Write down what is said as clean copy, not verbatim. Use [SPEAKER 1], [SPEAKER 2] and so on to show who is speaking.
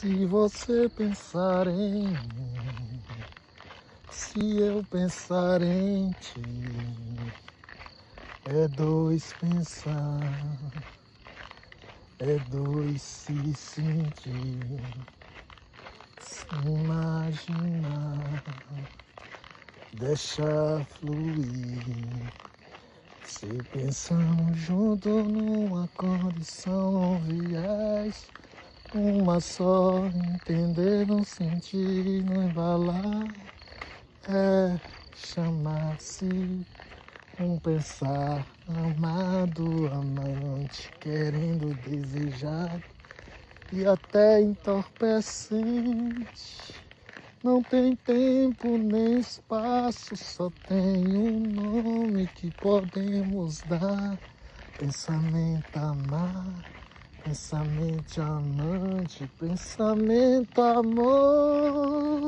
[SPEAKER 1] Se você pensar em mim, se eu pensar em ti, é dois pensar, é dois se sentir, se imaginar, deixar fluir. Se pensamos juntos numa condição, não viés, uma só, entender, não sentir, não embalar, é chamar-se um pensar amado, amante, querendo desejar e até entorpecente. Não tem tempo nem espaço, só tem um nome que podemos dar. Pensamento amar, pensamento amante, pensamento amor.